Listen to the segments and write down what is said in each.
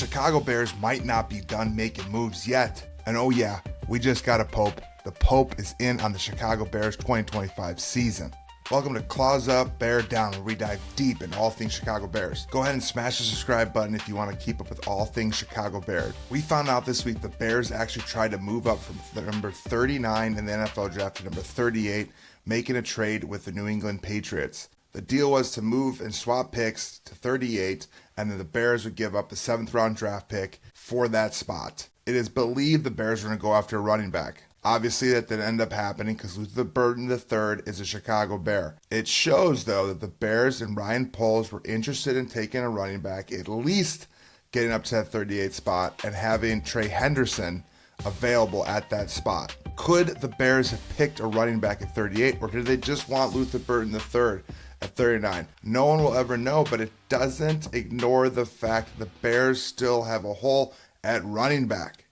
Chicago Bears might not be done making moves yet. And oh yeah, we just got a Pope. The Pope is in on the Chicago Bears 2025 season. Welcome to Claws Up, Bear Down, where we dive deep into all things Chicago Bears. Go ahead and smash the subscribe button if you want to keep up with all things Chicago Bears. We found out this week the Bears actually tried to move up from number 39 in the NFL draft to number 38, making a trade with the New England Patriots. The deal was to move and swap picks to 38, and then the Bears would give up the 7th round draft pick for that spot. It is believed the Bears were going to go after a running back. Obviously, that didn't end up happening because Luther Burden III is a Chicago Bear. It shows, though, that the Bears and Ryan Poles were interested in taking a running back, at least getting up to that 38 spot, and having Trey Henderson available at that spot. Could the Bears have picked a running back at 38, or did they just want Luther Burden III at 39? No one will ever know, but it doesn't ignore the fact that the Bears still have a hole at running back.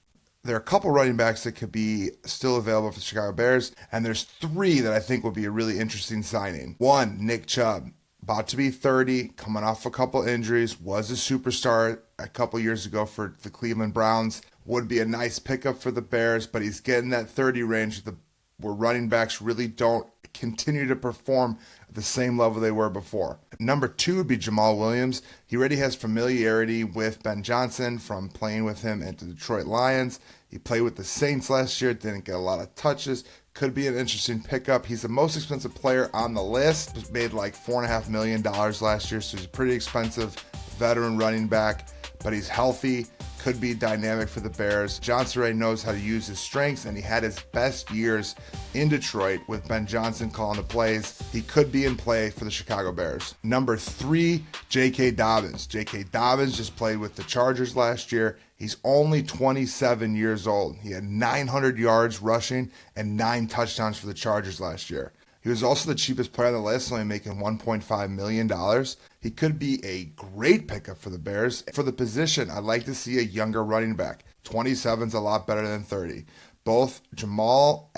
There are a couple running backs that could be still available for the Chicago Bears, and there's 3 that I think would be a really interesting signing. 1, Nick Chubb, about to be 30, coming off a couple injuries, was a superstar a couple years ago for the Cleveland Browns. Would be a nice pickup for the Bears, but he's getting that 30 range where running backs really don't continue to perform at the same level they were before. Number 2 would be Jamal Williams. He already has familiarity with Ben Johnson from playing with him at the Detroit Lions. He played with the Saints last year, didn't get a lot of touches. Could be an interesting pickup. He's the most expensive player on the list. Was made like $4.5 million last year, so he's a pretty expensive veteran running back, but he's healthy. Could be dynamic for the Bears. Johnson already knows how to use his strengths, and he had his best years in Detroit with Ben Johnson calling the plays. He could be in play for the Chicago Bears. Number 3, J.K. Dobbins. J.K. Dobbins just played with the Chargers last year. He's only 27 years old. He had 900 yards rushing and 9 touchdowns for the Chargers last year. He was also the cheapest player on the list, only making $1.5 million. He could be a great pickup for the Bears. For the position, I'd like to see a younger running back. 27's a lot better than 30. Both Jamal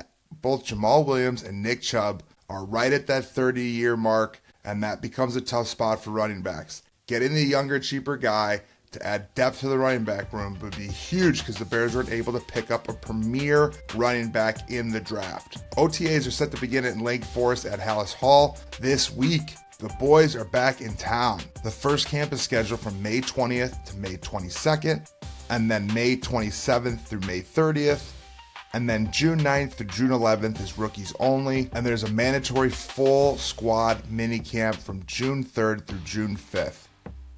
Williams and Nick Chubb are right at that 30-year mark, and that becomes a tough spot for running backs. Getting the younger, cheaper guy to add depth to the running back room would be huge because the Bears weren't able to pick up a premier running back in the draft. OTAs are set to begin in Lake Forest at Hallis Hall this week. The boys are back in town. The first camp is scheduled from May 20th to May 22nd, and then May 27th through May 30th, and then June 9th through June 11th is rookies only, and there's a mandatory full squad minicamp from June 3rd through June 5th.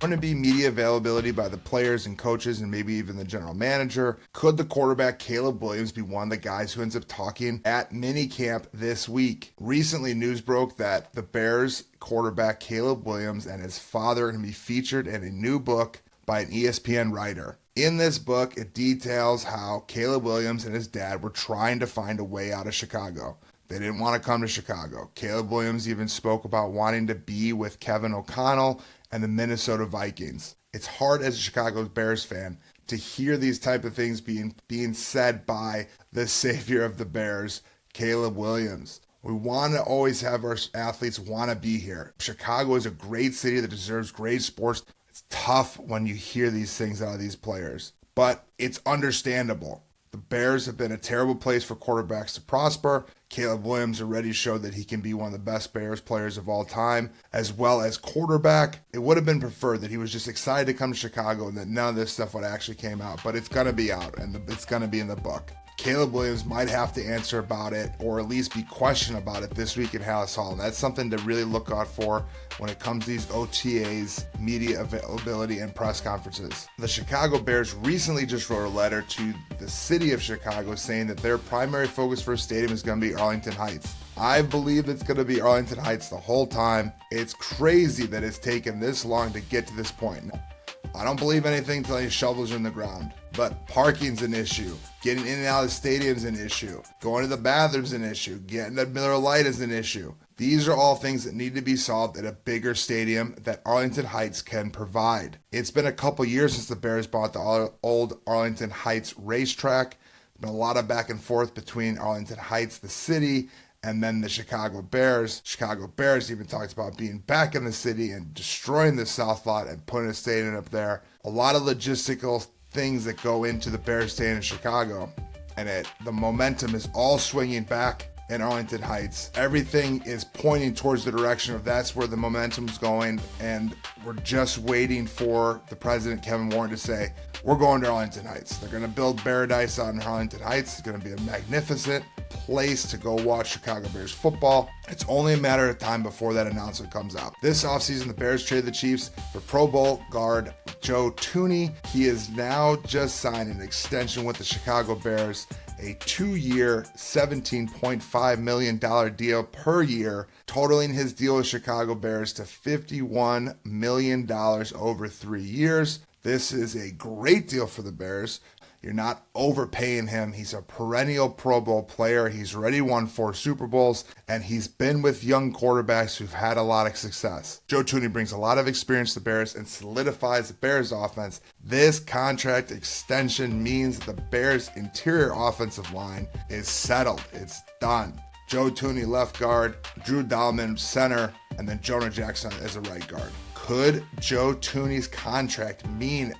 Going to be media availability by the players and coaches and maybe even the general manager. Could the quarterback Caleb Williams be one of the guys who ends up talking at minicamp this week? Recently, news broke that the Bears quarterback Caleb Williams and his father are going to be featured in a new book by an ESPN writer. In this book, it details how Caleb Williams and his dad were trying to find a way out of Chicago. They didn't want to come to Chicago. Caleb Williams even spoke about wanting to be with Kevin O'Connell and the Minnesota Vikings. It's hard as a Chicago Bears fan to hear these type of things being said by the savior of the Bears, Caleb Williams. We want to always have our athletes want to be here. Chicago is a great city that deserves great sports. It's tough when you hear these things out of these players, but it's understandable. The Bears have been a terrible place for quarterbacks to prosper. Caleb Williams already showed that he can be one of the best Bears players of all time, as well as quarterback. It would have been preferred that he was just excited to come to Chicago and that none of this stuff would actually came out, but it's going to be out and it's going to be in the book. Caleb Williams might have to answer about it or at least be questioned about it this week at Hallis Hall. And that's something to really look out for when it comes to these OTAs, media availability, and press conferences. The Chicago Bears recently just wrote a letter to the city of Chicago saying that their primary focus for a stadium is going to be Arlington Heights. I believe it's going to be Arlington Heights the whole time. It's crazy that it's taken this long to get to this point. I don't believe anything until any shovels are in the ground. But parking's an issue. Getting in and out of the stadium's an issue. Going to the bathroom's an issue. Getting to Miller Lite is an issue. These are all things that need to be solved at a bigger stadium that Arlington Heights can provide. It's been a couple years since the Bears bought the old Arlington Heights racetrack. There's been a lot of back and forth between Arlington Heights, the city, And then the Chicago Bears even talked about being back in the city and destroying the South Lot and putting a stadium up there. A lot of logistical things that go into the Bears staying in Chicago. And the momentum is all swinging back in Arlington Heights. Everything is pointing towards the direction of that's where the momentum's going, and we're just waiting for the president, Kevin Warren, to say, we're going to Arlington Heights. They're going to build Paradise out in Arlington Heights. It's going to be a magnificent place to go watch Chicago Bears football. It's only a matter of time before that announcement comes out. This offseason, the Bears traded the Chiefs for Pro Bowl guard Joe Thuney. He has now just signed an extension with the Chicago Bears, a 2-year, $17.5 million deal per year, totaling his deal with Chicago Bears to $51 million over 3 years. This is a great deal for the Bears. You're not overpaying him. He's a perennial Pro Bowl player. He's already won 4 Super Bowls, and he's been with young quarterbacks who've had a lot of success. Joe Thuney brings a lot of experience to the Bears and solidifies the Bears offense. This contract extension means that the Bears' interior offensive line is settled. It's done. Joe Thuney left guard, Drew Dobbins center, and then Jonah Jackson as a right guard. Could Joe Thuney's contract mean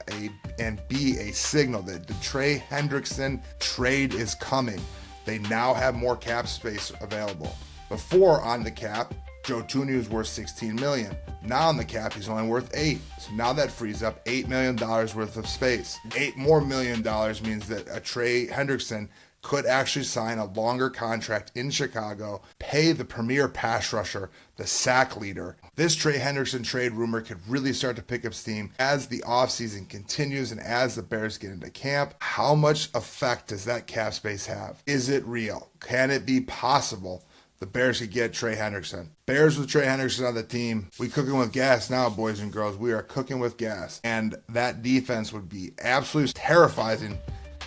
be a signal that the Trey Hendrickson trade is coming? They now have more cap space available. Before on the cap, Joe Thuney was worth $16 million. Now on the cap, he's only worth $8. So now that frees up $8 million worth of space. $8 more million means that a Trey Hendrickson could actually sign a longer contract in Chicago, pay the premier pass rusher, the sack leader. This Trey Hendrickson trade rumor could really start to pick up steam as the offseason continues and as the Bears get into camp. How much effect does that cap space have? Is it real? Can it be possible the Bears could get Trey Hendrickson? Bears with Trey Hendrickson on the team. We cooking with gas now, boys and girls. We are cooking with gas. And that defense would be absolutely terrifying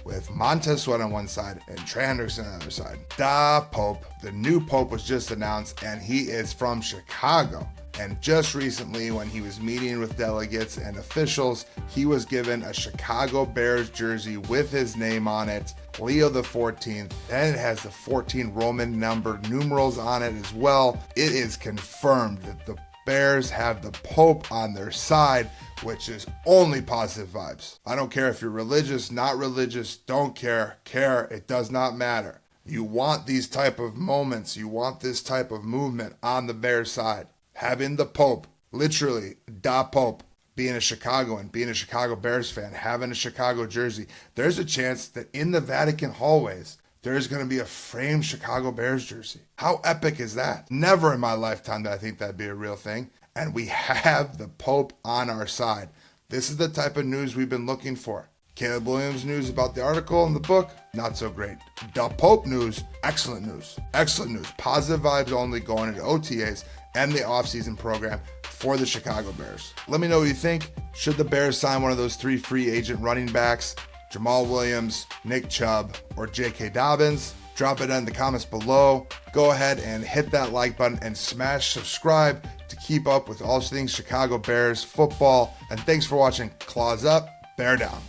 with Montez Sweat on one side and Trey Hendrickson on the other side. Da Pope, the new Pope, was just announced, and he is from Chicago. And just recently, when he was meeting with delegates and officials, he was given a Chicago Bears jersey with his name on it, Leo the 14th, and it has the 14 Roman number numerals on it as well. It is confirmed that the Bears have the Pope on their side, which is only positive vibes. I don't care if you're religious, not religious, don't care, it does not matter. You want these type of moments, you want this type of movement on the Bears side. Having the Pope, literally, da Pope, being a Chicagoan, being a Chicago Bears fan, having a Chicago jersey, there's a chance that in the Vatican hallways, there's going to be a framed Chicago Bears jersey. How epic is that? Never in my lifetime did I think that'd be a real thing. And we have the Pope on our side. This is the type of news we've been looking for. Caleb Williams news about the article in the book, not so great. The Pope news, excellent news. Excellent news. Positive vibes only going into OTAs and the offseason program for the Chicago Bears. Let me know what you think. Should the Bears sign one of those 3 free agent running backs? Jamal Williams, Nick Chubb, or J.K. Dobbins? Drop it in the comments below. Go ahead and hit that like button and smash subscribe to keep up with all things Chicago Bears football. And thanks for watching. Claws up, bear down.